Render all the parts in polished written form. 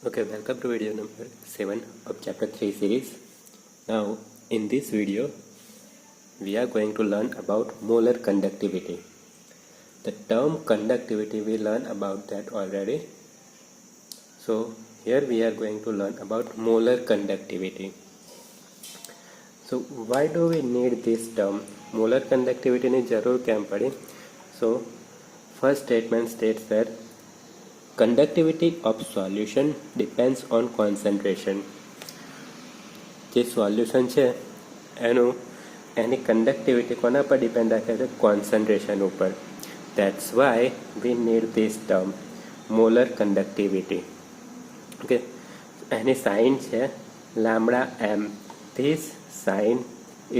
Okay, welcome to video number 7 of chapter 3 series. Now, in this video, we are going to learn about molar conductivity. The term conductivity, we learned about that already. So, here we are going to learn about molar conductivity. So, why do we need this term? Molar conductivity ની જરૂર કેમ પડી? So, first statement states that conductivity of solution depends on concentration. જે solution છે એની conductivity કોના પર depend રાખે છે? કોન્સન્ટ્રેશન ઉપર. That's why we need this term molar conductivity. Okay, any sign છે lambda m. This sign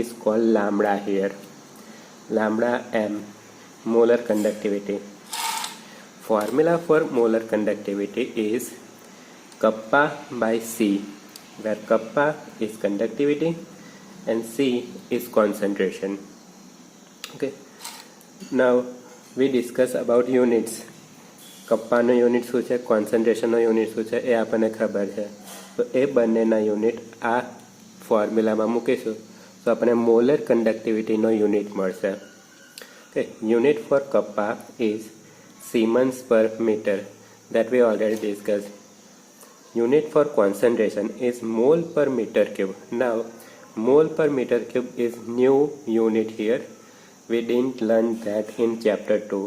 is called lambda here. Lambda m, molar conductivity. Formula for molar conductivity is kappa by C, where kappa is conductivity and C is concentration. Okay, now we discuss about units. kappa નો unit શું છે, concentration નો unit શું છે, એ આપણને ખબર છે. તો એ બંનેના યુનિટ આ ફોર્મ્યુલામાં મૂકીશું તો આપણને મોલર કંડક્ટિવિટીનો યુનિટ મળશે. Okay, unit for kappa is Siemens per meter, that we already discussed. Unit for concentration is mole per meter cube. Now, mole per meter cube is new unit here. We didn't learn that in chapter 2.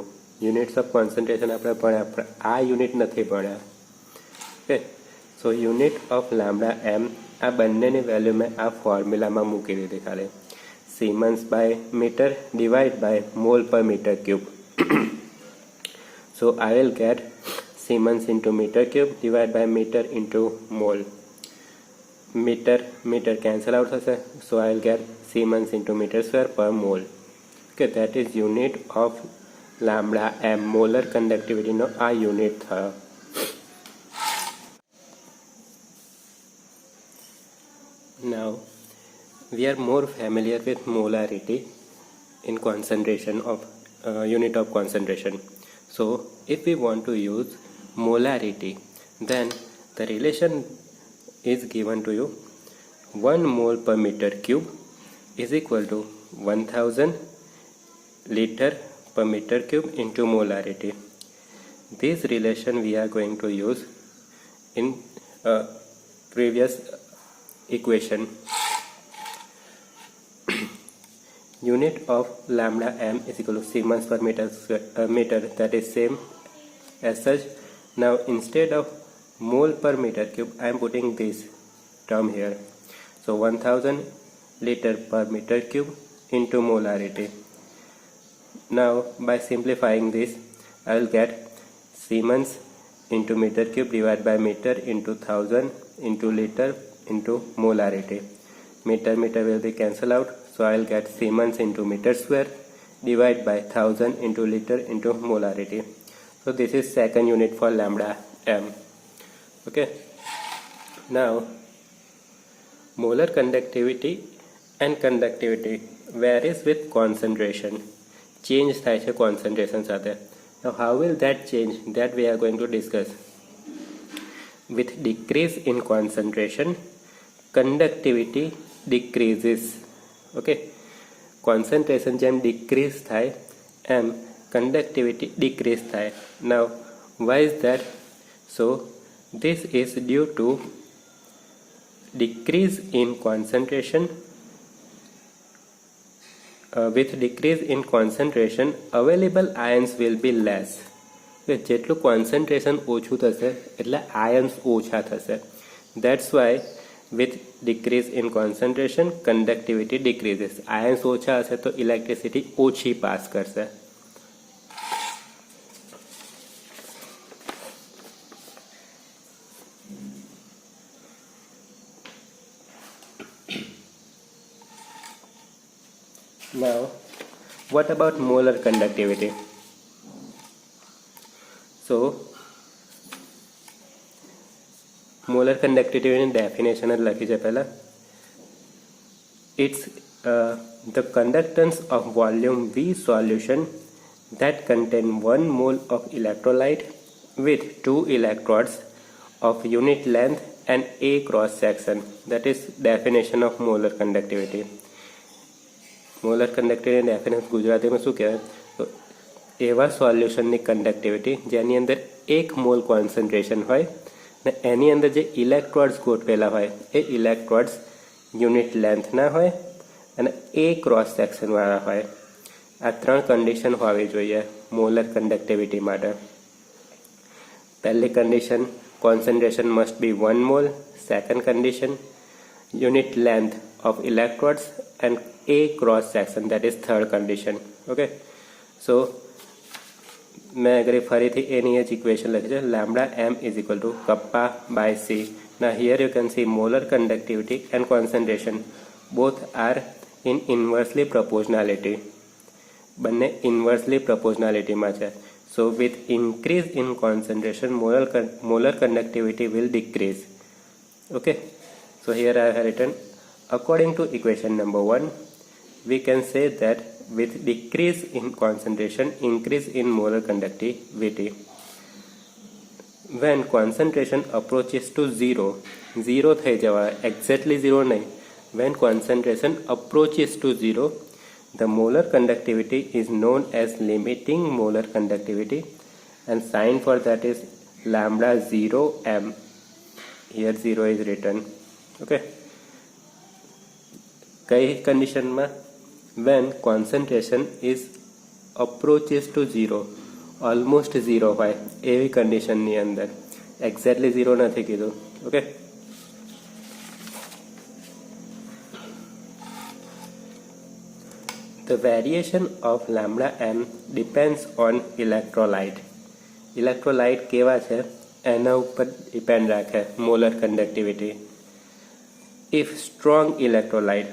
Units of concentration આપણે ભણ્યા, આ unit નથી ભણ્યા. Okay, so unit of lambda m, આ બંનેની value મેં આ ફોર્મ્યુલામાં મૂકી દીધી ખાલી. Siemens by meter divide by mole per meter cube. So I will get Siemens into meter cube divided by meter into mole. Meter cancel out hase, so I will get Siemens into meter square per mole. Okay, that is unit of lambda m, molar conductivity no a unit thayo. Now we are more familiar with molarity in concentration of unit of concentration. So if we want to use molarity, then the relation is given to you. 1 mole per meter cube is equal to 1000 liter per meter cube into molarity. This relation we are going to use in previous equation. Unit of lambda m is equal to Siemens per meter, that is same as such. Now instead of mole per meter cube, I am putting this term here. So 1000 liter per meter cube into molarity. Now by simplifying this, I will get Siemens into meter cube divided by meter into 1000 into liter into molarity. Meter will be cancelled out. So I will get Siemens into meter square divided by 1000 into liter into molarity. So this is second unit for lambda m. Okay. Now molar conductivity and conductivity varies with concentration. Change થાય છે concentration સાથે. Now how will that change? That we are going to discuss. With decrease in concentration, conductivity decreases. Okay, concentration જેમ decrease થાય એમ conductivity decrease થાય. Now why is that? So this is due to decrease in concentration. With decrease in concentration, available ions will be less. જેટલું concentration ઓછું થશે એટલે ions ઓછા થશે. That's why with decrease in concentration, conductivity decreases. Ions ઓછા હશે તો electricity ઓછી પાસ કરશે. Now what about molar conductivity? So molar conductivity definition લખી છે પહેલા. It's the conductance of volume V solution that contain 1 mole of electrolyte with 2 electrodes of unit length and A cross section. That is definition of molar conductivity. Molar conductivity definition ગુજરાતીમાં શું કહેવાય? તો એવા સોલ્યુશનની conductivity જેની અંદર 1 mall concentration હોય ને એની અંદર જે ઇલેક્ટ્રોડ્સ ગોઠવેલા હોય એ ઇલેક્ટ્રોડ્સ યુનિટ લેન્થના હોય અને એ ક્રોસ સેક્શનવાળા હોય. આ 3 કન્ડિશન હોવી જોઈએ મોલર કન્ડક્ટિવિટી માટે. પહેલી condition, concentration must be 1 mall. Second condition, unit length of electrodes, and A cross section, that is third condition. Okay, so मैं अगर फरीथी एनी एज इक्वेशन लखी है, lambda m is equal to kappa by c. Now here you can see molar conductivity and concentration both are in inversely proportionality. બંને inversely proportionality માં છે. So with increase in concentration molar conductivity will decrease. Okay, so here I have written, according to equation number 1, we can say that with decrease in concentration, increase in molar conductivity. When concentration approaches to 0 થઈ જવા, exactly 0 નહીં, when concentration approaches to 0, the molar conductivity is known as limiting molar conductivity, and sign for that is lambda 0 m. Here 0 is written. Okay, કઈ કન્ડિશનમાં? when concentration is approaches to 0, almost 0 હોય એવી કન્ડિશનની અંદર. Exactly 0 નથી કીધું. Okay, the variation of lambda m depends on electrolyte. Electrolyte કેવા છે એના ઉપર ડિપેન્ડ રાખે molar conductivity. if strong electrolyte,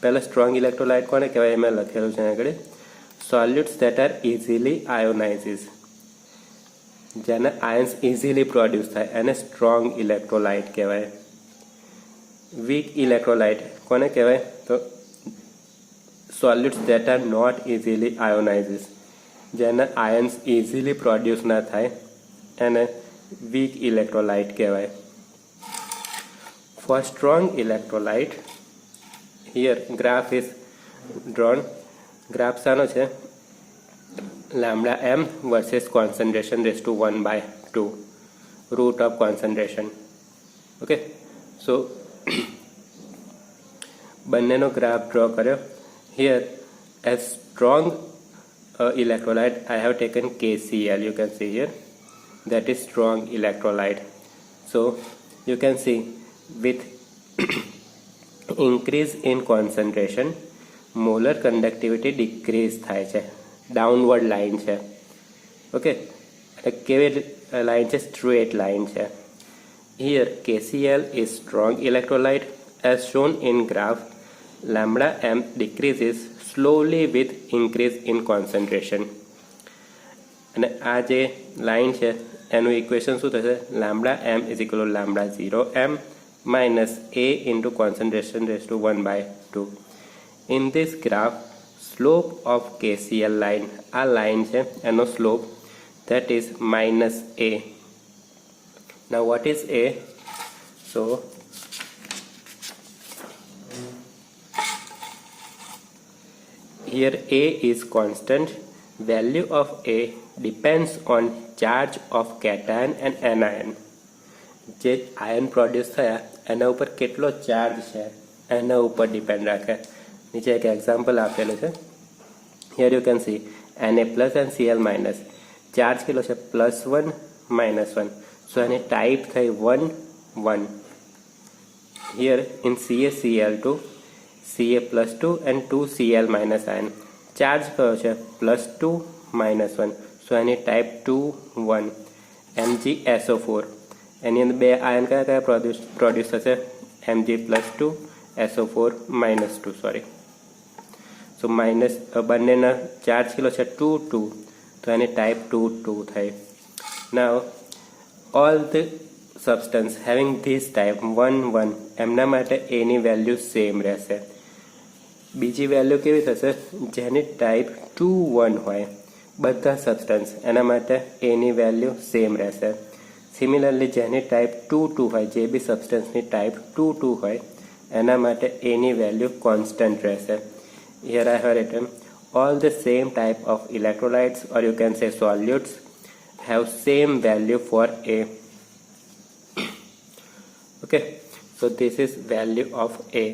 પહેલા સ્ટ્રોંગ ઇલેક્ટ્રોલાઇટ કોને કહેવાય? એમાં લખેલું છે આગળ, સોલ્યુટ્સ that are easily ionizes, જેના આયન્સ ઇઝીલી પ્રોડ્યુસ થાય એને સ્ટ્રોંગ ઇલેક્ટ્રોલાઇટ કહેવાય. વીક ઇલેક્ટ્રોલાઇટ કોને કહેવાય? તો સોલ્યુટ્સ that are not easily ionizes, જેના આયન્સ ઇઝીલી પ્રોડ્યુસ ના થાય એને વીક ઇલેક્ટ્રોલાઇટ કહેવાય. For strong electrolyte, here graph is drawn. graph સાનો છે? lambda m versus concentration raised to 1 by 2, root of concentration. Okay, so બંનેનો ગ્રાફ ડ્રો કર્યો. here as strong electrolyte I have taken KCl. you can see here, that is strong electrolyte. So you can see with increase in concentration molar conductivity decrease થાય છે. Downward line છે. Okay, કેવી line છે? Straight line છે. here KCl is strong electrolyte. as shown in graph, lambda m decreases slowly with increase in concentration. અને આ જે line છે એનું ઇક્વેશન શું થશે? lambda m is equal to lambda 0 m minus A into concentration raised to 1 by 2. In this graph, slope of KCl line, આ line છે એનો slope, that is minus A. Now what is A? So here A is constant. Value of A depends on charge of cation and anion. જે ion produce થયા એના ઉપર કેટલો charge છે એના ઉપર ડિપેન્ડ રાખે. નીચે એક એક્ઝામ્પલ આપેલું છે. Here you can see Na plus and Cl minus. Charge કેટલો છે? +1 -1. સો એની ટાઈપ થઈ 1 1. Here in CaCl2, Ca+2 and 2Cl minus ion. Charge કયો છે? +2 -1. સો એની ટાઈપ 2 1. MgSO4, એની અંદર 2 આયન કયા કયા પ્રોડ્યુસ થશે? Mg+2, SO4 -2. સોરી, સો માઇનસ બંનેના ચાર્જ કેટલો છે? 2 2. તો એની ટાઈપ 2 2 થઈ. Now all the substance having this type 1 1, એમના માટે એની વેલ્યુ સેમ રહેશે. બીજી વેલ્યુ કેવી થશે? જેની ટાઈપ 2 1 હોય બધા સબસ્ટન્સ, એના માટે એની વેલ્યુ સેમ રહેશે. સિમિલરલી જેની ટાઈપ 2 હોય, જે બી સબસ્ટન્સની ટાઈપ 2 હોય એના માટે એની વેલ્યુ કોન્સ્ટન્ટ રહેશે. Here I have written all the same type of electrolytes or you can say solutes have same value for A. Okay, so this is value of A.